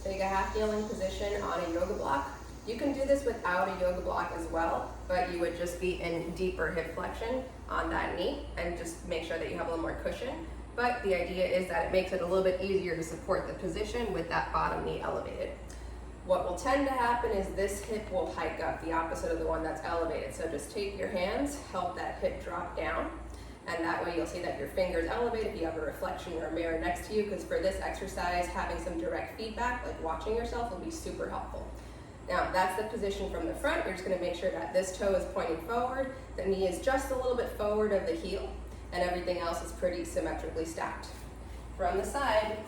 Take a half kneeling position on a yoga block. You can do this without a yoga block as well, but you would just be in deeper hip flexion on that knee and just make sure that you have a little more cushion. But the idea is that it makes it a little bit easier to support the position with that bottom knee elevated. What will tend to happen is this hip will hike up, the opposite of the one that's elevated. So just take your hands, help that hip drop down, and that way you'll see that your finger's elevated if you have a reflection or a mirror next to you, because for this exercise, having some direct feedback, like watching yourself, will be super helpful. Now, that's the position from the front. You're just gonna make sure that this toe is pointing forward, the knee is just a little bit forward of the heel, and everything else is pretty symmetrically stacked. From the side,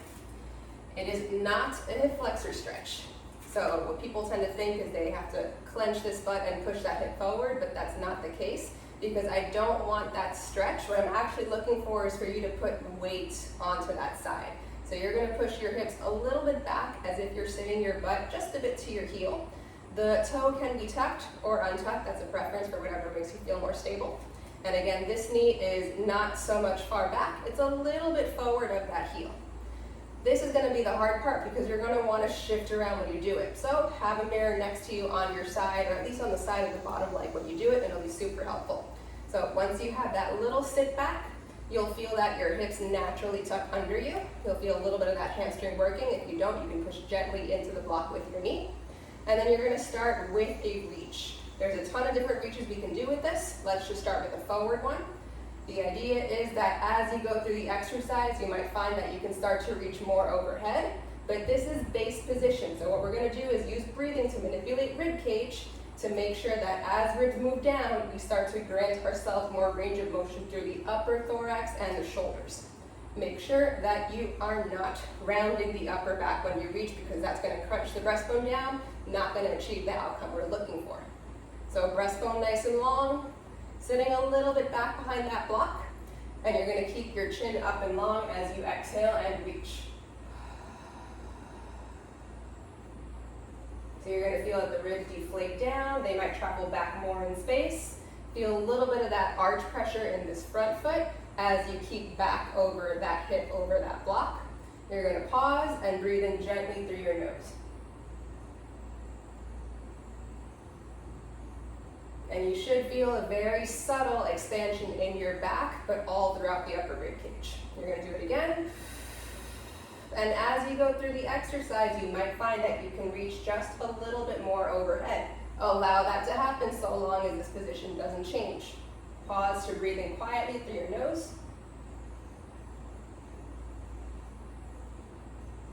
it is not a hip flexor stretch. So what people tend to think is they have to clench this butt and push that hip forward, but that's not the case, because I don't want that stretch. What I'm actually looking for is for you to put weight onto that side. So you're gonna push your hips a little bit back as if you're sitting your butt just a bit to your heel. The toe can be tucked or untucked, that's a preference for whatever makes you feel more stable. And again, this knee is not so much far back, it's a little bit forward of that heel. This is gonna be the hard part because you're gonna wanna shift around when you do it. So have a mirror next to you on your side, or at least on the side of the bottom leg when you do it, and it'll be super helpful. So once you have that little sit back, you'll feel that your hips naturally tuck under you. You'll feel a little bit of that hamstring working. If you don't, you can push gently into the block with your knee. And then you're gonna start with a reach. There's a ton of different reaches we can do with this. Let's just start with a forward one. The idea is that as you go through the exercise, you might find that you can start to reach more overhead, but this is base position. So what we're gonna do is use breathing to manipulate rib cage to make sure that as ribs move down, we start to grant ourselves more range of motion through the upper thorax and the shoulders. Make sure that you are not rounding the upper back when you reach, because that's gonna crunch the breastbone down, not gonna achieve the outcome we're looking for. So breastbone nice and long, sitting a little bit back behind that block, and you're gonna keep your chin up and long as you exhale and reach. So you're gonna feel that the ribs deflate down, they might travel back more in space. Feel a little bit of that arch pressure in this front foot as you keep back over that hip, over that block. You're gonna pause and breathe in gently through your nose. And you should feel a very subtle expansion in your back, but all throughout the upper rib cage. You're gonna do it again. And as you go through the exercise, you might find that you can reach just a little bit more overhead. Allow that to happen so long as this position doesn't change. Pause to breathe in quietly through your nose.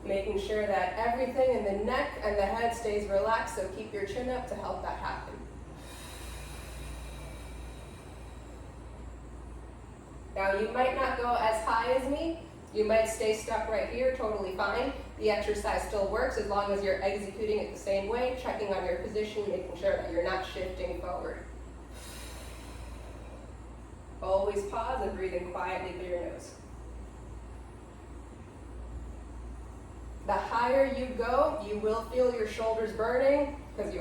Making sure that everything in the neck and the head stays relaxed, so keep your chin up to help that happen. Now you might not go as high as me. You might stay stuck right here, totally fine. The exercise still works as long as you're executing it the same way, checking on your position, making sure that you're not shifting forward. Always pause and breathe in quietly through your nose. The higher you go, you will feel your shoulders burning.